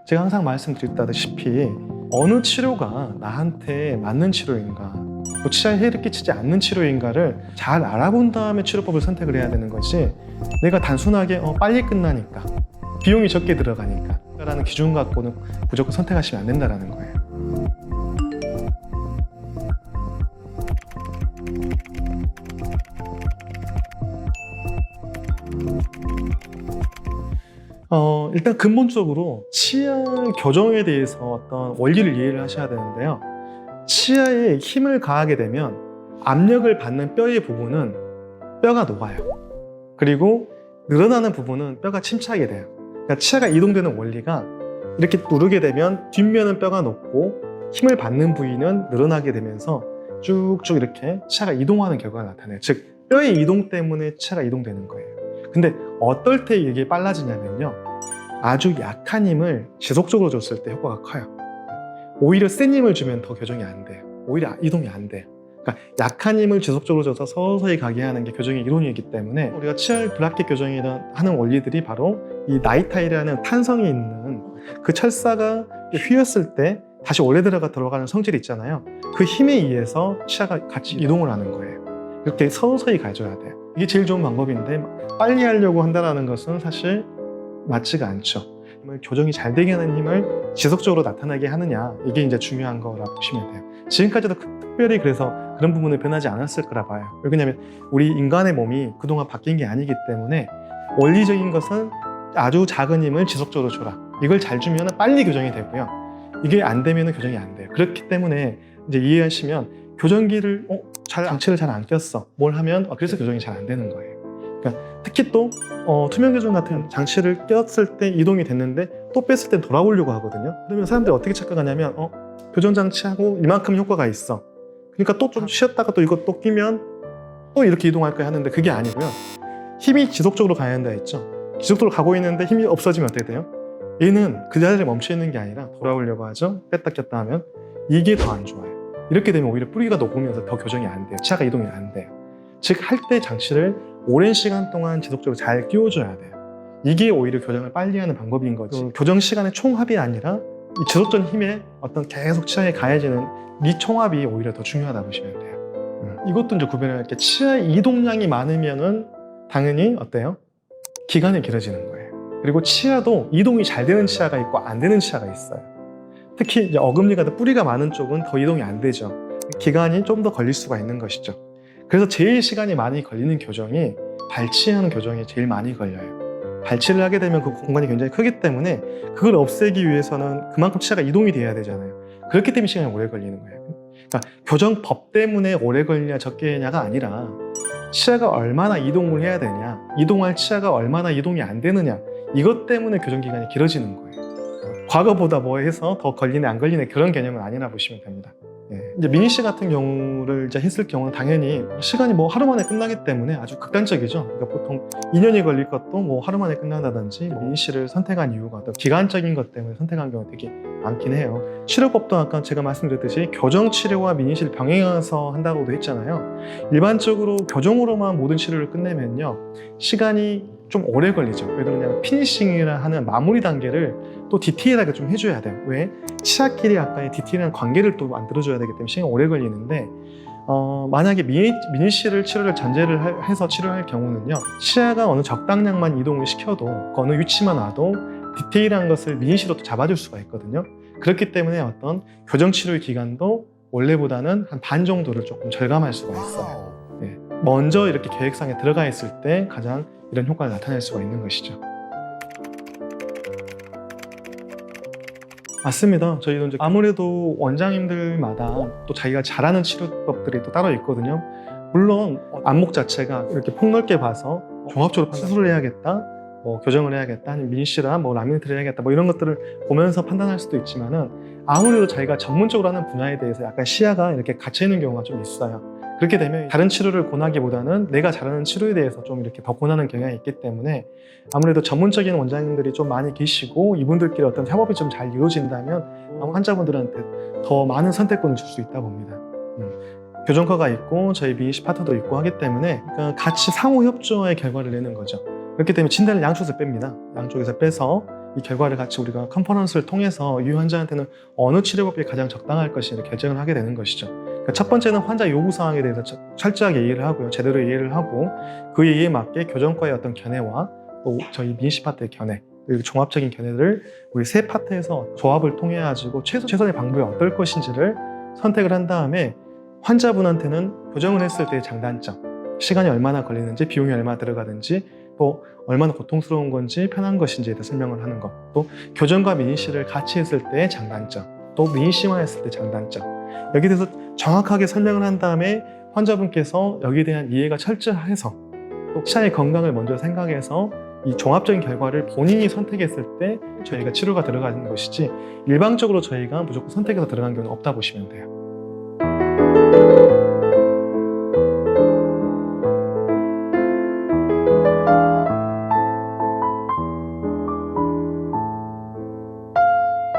제가 항상 말씀드렸다시피 어느 치료가 나한테 맞는 치료인가, 또 치아에 해를 끼치지 않는 치료인가를 잘 알아본 다음에 치료법을 선택을 해야 되는 거지, 내가 단순하게 빨리 끝나니까, 비용이 적게 들어가니까 라는 기준 갖고는 무조건 선택하시면 안 된다는 거예요. 일단 근본적으로 치아 교정에 대해서 어떤 원리를 이해를 하셔야 되는데요. 치아에 힘을 가하게 되면 압력을 받는 뼈의 부분은 뼈가 녹아요. 그리고 늘어나는 부분은 뼈가 침착하게 돼요. 그러니까 치아가 이동되는 원리가 이렇게 누르게 되면 뒷면은 뼈가 녹고 힘을 받는 부위는 늘어나게 되면서 쭉쭉 이렇게 치아가 이동하는 결과가 나타나요. 즉 뼈의 이동 때문에 치아가 이동되는 거예요. 근데 어떨 때 이게 빨라지냐면요, 아주 약한 힘을 지속적으로 줬을 때 효과가 커요. 오히려 센 힘을 주면 더 교정이 안 돼요. 오히려 이동이 안 돼요. 그러니까 약한 힘을 지속적으로 줘서 서서히 가게 하는 게 교정의 이론이기 때문에 우리가 치아 브라켓 교정이라는 하는 원리들이 바로 이 나이타이라는 탄성이 있는 그 철사가 휘었을 때 다시 원래 들어가는 성질이 있잖아요. 그 힘에 의해서 치아가 같이 이동을 하는 거예요. 이렇게 서서히 가져야 돼요. 이게 제일 좋은 방법인데 빨리 하려고 한다는 것은 사실 맞지가 않죠. 교정이 잘 되게 하는 힘을 지속적으로 나타나게 하느냐, 이게 이제 중요한 거라고 보시면 돼요. 지금까지도 특별히 그래서 그런 부분은 변하지 않았을 거라 봐요. 왜냐하면 우리 인간의 몸이 그동안 바뀐 게 아니기 때문에 원리적인 것은 아주 작은 힘을 지속적으로 줘라. 이걸 잘 주면 빨리 교정이 되고요. 이게 안 되면 교정이 안 돼요. 그렇기 때문에 이제 이해하시면 교정기를 장치를 잘 안 꼈어. 뭘 하면 그래서 교정이 잘 안 되는 거예요. 그러니까 특히 또 투명 교정 같은 장치를 꼈을 때 이동이 됐는데 또 뺐을 때 돌아오려고 하거든요. 그러면 사람들이 어떻게 착각하냐면 교정 장치하고 이만큼 효과가 있어. 그러니까 또 좀 쉬었다가 또 이거 또 끼면 또 이렇게 이동할 거야 하는데 그게 아니고요. 힘이 지속적으로 가야 한다 했죠. 지속적으로 가고 있는데 힘이 없어지면 어떻게 돼요? 얘는 그 자리에 멈춰 있는 게 아니라 돌아오려고 하죠. 뺐다 꼈다 하면 이게 더 안 좋아요. 이렇게 되면 오히려 뿌리가 녹으면서 더 교정이 안 돼요. 치아가 이동이 안 돼요. 즉 할 때 장치를 오랜 시간 동안 지속적으로 잘 끼워줘야 돼요. 이게 오히려 교정을 빨리 하는 방법인 거지. 교정 시간의 총합이 아니라 이 지속적인 힘에 어떤 계속 치아에 가해지는 이 총합이 오히려 더 중요하다고 보시면 돼요. 이것도 이제 구별할 게 치아 이동량이 많으면은 당연히 어때요? 기간이 길어지는 거예요. 그리고 치아도 이동이 잘 되는 치아가 있고 안 되는 치아가 있어요. 특히 이제 어금니 같은 뿌리가 많은 쪽은 더 이동이 안 되죠. 기간이 좀 더 걸릴 수가 있는 것이죠. 그래서 제일 시간이 많이 걸리는 교정이 발치하는 교정이 제일 많이 걸려요. 발치를 하게 되면 그 공간이 굉장히 크기 때문에 그걸 없애기 위해서는 그만큼 치아가 이동이 돼야 되잖아요. 그렇기 때문에 시간이 오래 걸리는 거예요. 그러니까 교정법 때문에 오래 걸리냐 적게 하냐가 아니라 치아가 얼마나 이동을 해야 되냐, 이동할 치아가 얼마나 이동이 안 되느냐, 이것 때문에 교정 기간이 길어지는 거예요. 과거보다 뭐 해서 더 걸리네 안 걸리네 그런 개념은 아니라 보시면 됩니다. 이제 미니 씨 같은 경우를 이제 했을 경우는 당연히 시간이 뭐 하루 만에 끝나기 때문에 아주 극단적이죠. 그러니까 보통 2년이 걸릴 것도 뭐 하루 만에 끝난다든지, 미니 씨를 선택한 이유가 어떤 기간적인 것 때문에 선택한 경우가 되게 많긴 해요. 치료법도 아까 제가 말씀드렸듯이 교정 치료와 미니 씨를 병행해서 한다고도 했잖아요. 일반적으로 교정으로만 모든 치료를 끝내면요, 시간이 좀 오래 걸리죠. 왜 그러냐면 피니싱이라 하는 마무리 단계를 또 디테일하게 좀 해줘야 돼요. 왜? 치아끼리 아까의 디테일한 관계를 또 만들어줘야 되기 때문에 시간이 오래 걸리는데, 만약에 미니 씨를 치료를 전제를 해서 치료할 경우는요, 치아가 어느 적당량만 이동을 시켜도 어느 위치만 와도 디테일한 것을 미니 씨로 또 잡아줄 수가 있거든요. 그렇기 때문에 어떤 교정 치료의 기간도 원래보다는 한 반 정도를 조금 절감할 수가 있어요. 먼저 이렇게 계획상에 들어가 있을 때 가장 이런 효과를 나타낼 수가 있는 것이죠. 맞습니다. 저희도 이제 아무래도 원장님들마다 또 자기가 잘하는 치료법들이 또 따로 있거든요. 물론 안목 자체가 이렇게 폭넓게 봐서 종합적으로 수술을 해야겠다, 뭐 교정을 해야겠다, 아니면 민씨라 뭐 라미네이트를 해야겠다, 뭐 이런 것들을 보면서 판단할 수도 있지만은 아무래도 자기가 전문적으로 하는 분야에 대해서 약간 시야가 이렇게 갇혀 있는 경우가 좀 있어요. 그렇게 되면 다른 치료를 권하기보다는 내가 잘하는 치료에 대해서 좀 이렇게 더 권하는 경향이 있기 때문에 아무래도 전문적인 원장님들이 좀 많이 계시고 이분들끼리 어떤 협업이 좀 잘 이루어진다면 환자분들한테 더 많은 선택권을 줄 수 있다 봅니다. 교정과가 있고 저희 미니시 파트도 있고 하기 때문에 그러니까 같이 상호 협조의 결과를 내는 거죠. 그렇기 때문에 진단을 양쪽에서 뺍니다. 양쪽에서 빼서 이 결과를 같이 우리가 컨퍼런스를 통해서 이 환자한테는 어느 치료법이 가장 적당할 것인지 결정을 하게 되는 것이죠. 그러니까 첫 번째는 환자 요구사항에 대해서 철저하게 이해를 하고요. 제대로 이해를 하고 그 이해에 맞게 교정과의 어떤 견해와 또 저희 민씨 파트의 견해, 그리고 종합적인 견해를 우리 세 파트에서 조합을 통해 가지고 최선의 방법이 어떨 것인지를 선택을 한 다음에 환자분한테는 교정을 했을 때의 장단점, 시간이 얼마나 걸리는지, 비용이 얼마나 들어가는지, 또 얼마나 고통스러운 건지 편한 것인지에 대해 설명을 하는 것, 또 교정과 민씨를 같이 했을 때의 장단점, 또 민씨만 했을 때 장단점, 여기에 대해서 정확하게 설명을 한 다음에 환자분께서 여기에 대한 이해가 철저해서 또 치아의 건강을 먼저 생각해서 이 종합적인 결과를 본인이 선택했을 때 저희가 치료가 들어가는 것이지 일방적으로 저희가 무조건 선택해서 들어간 경우는 없다 보시면 돼요.